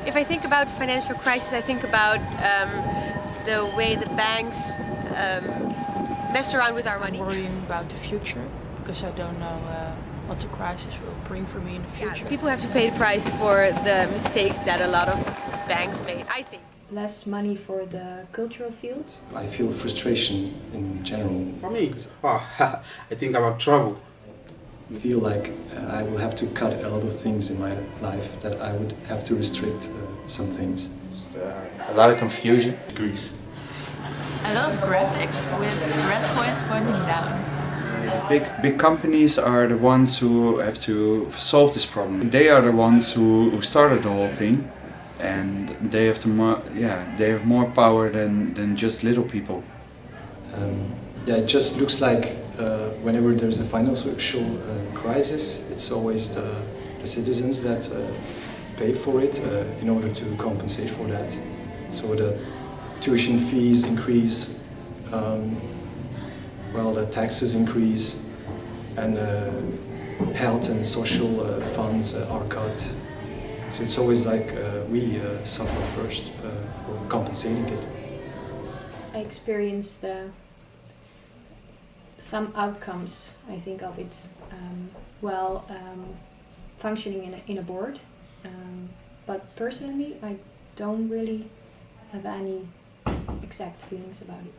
if I think about financial crisis, I think about the way the banks messed around with our money. I'm worrying about the future because I don't know what the crisis will bring for me in the future. Yeah, people have to pay the price for the mistakes that a lot of banks made, I think. Less money for the cultural fields. I feel frustration in general. For me, I think about trouble. I feel like I will have to cut a lot of things in my life, that I would have to restrict some things. A lot of confusion. Greece. A lot of graphics with red points pointing down. Big companies are the ones who have to solve this problem. They are the ones who started the whole thing, and they have they have more power than just little people. Yeah, it just looks like whenever there's a financial crisis, it's always the citizens that pay for it in order to compensate for that. So the tuition fees increase, the taxes increase, and health and social funds are cut. So it's always like we suffer first for compensating it. I experienced some outcomes, I think, of it while functioning in a board. But personally, I don't really have any exact feelings about it.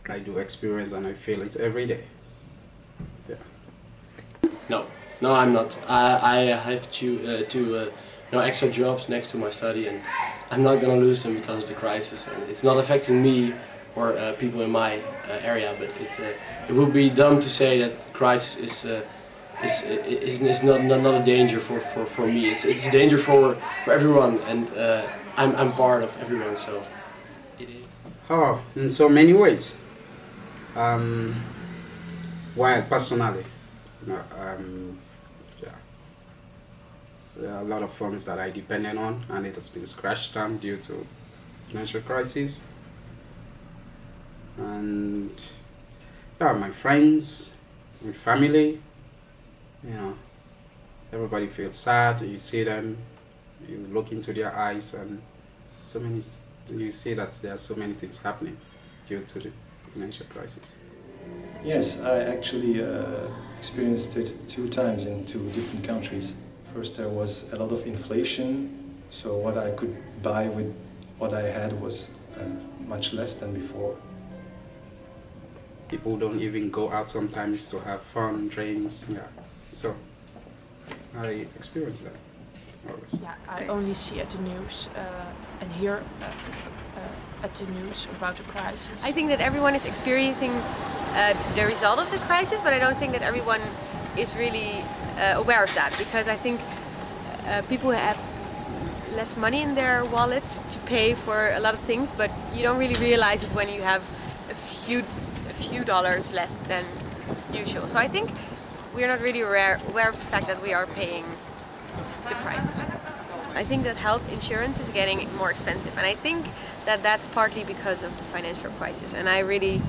I do experience and I feel it every day. Yeah. No, I'm not. I have two extra jobs next to my study, and I'm not gonna lose them because of the crisis. And it's not affecting me or people in my area, but it would be dumb to say that crisis is not a danger for me. It's a danger for everyone, and I'm part of everyone. So. Oh, in so many ways. Well, personally, there are a lot of funds that I depended on, and it has been scratched down due to financial crisis. And my friends, my family, everybody feels sad. You see them, you look into their eyes, and you see that there are so many things happening due to the financial crisis. Yes, I actually experienced it 2 times in 2 different countries. First, there was a lot of inflation, so what I could buy with what I had was much less than before. People don't even go out sometimes to have fun, drinks, so I experienced that always. Yeah, I only see at the news and hear at the news about the crisis. I think that everyone is experiencing the result of the crisis, but I don't think that everyone is really aware of that, because I think people have less money in their wallets to pay for a lot of things, but you don't really realize it when you have a few dollars less than usual. So I think we're not really aware of the fact that we are paying the price. I think that health insurance is getting more expensive, and I think that that's partly because of the financial crisis, and I really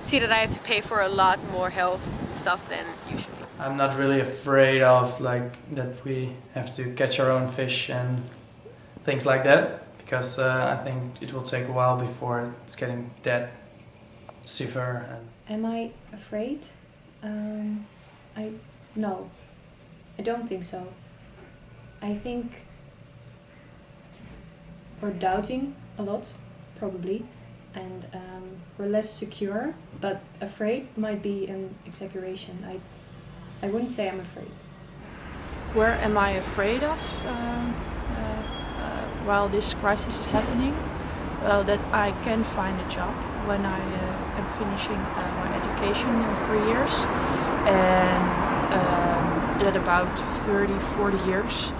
see that I have to pay for a lot more health stuff than usually. I'm not really afraid of that we have to catch our own fish and things like that, because I think it will take a while before it's getting that severe. Am I afraid? No, I don't think so. I think we're doubting a lot, probably, and we're less secure, but afraid might be an exaggeration. I wouldn't say I'm afraid. Where am I afraid of while this crisis is happening? Well, that I can find a job when I am finishing my education in 3 years, and at about 30, 40 years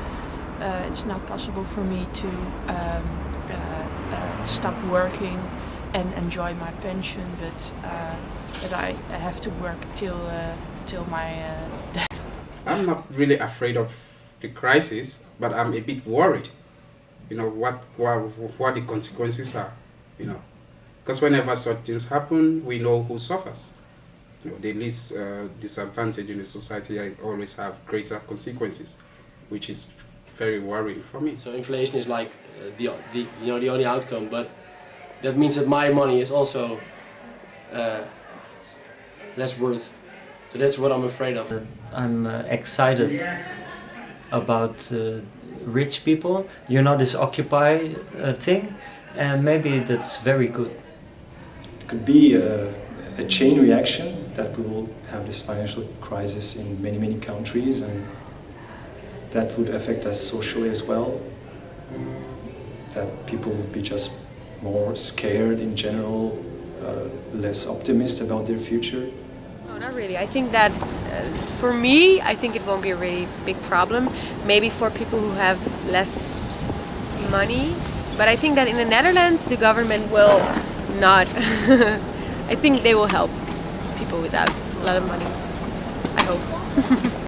it's not possible for me to stop working and enjoy my pension, but that I have to work till my death. I'm not really afraid of the crisis, but I'm a bit worried. What the consequences are. Because whenever such things happen, we know who suffers. The least disadvantaged in the society always have greater consequences, which is very worrying for me. So inflation is like the only outcome, but that means that my money is also less worth. So that's what I'm afraid of. I'm excited about rich people. You know, this Occupy thing, and maybe that's very good. It could be a chain reaction that we will have this financial crisis in many countries, and that would affect us socially as well. That people would be just more scared in general, less optimistic about their future. No, not really. I think that for me, I think it won't be a really big problem. Maybe for people who have less money. But I think that in the Netherlands, the government will not. I think they will help people without a lot of money. I hope.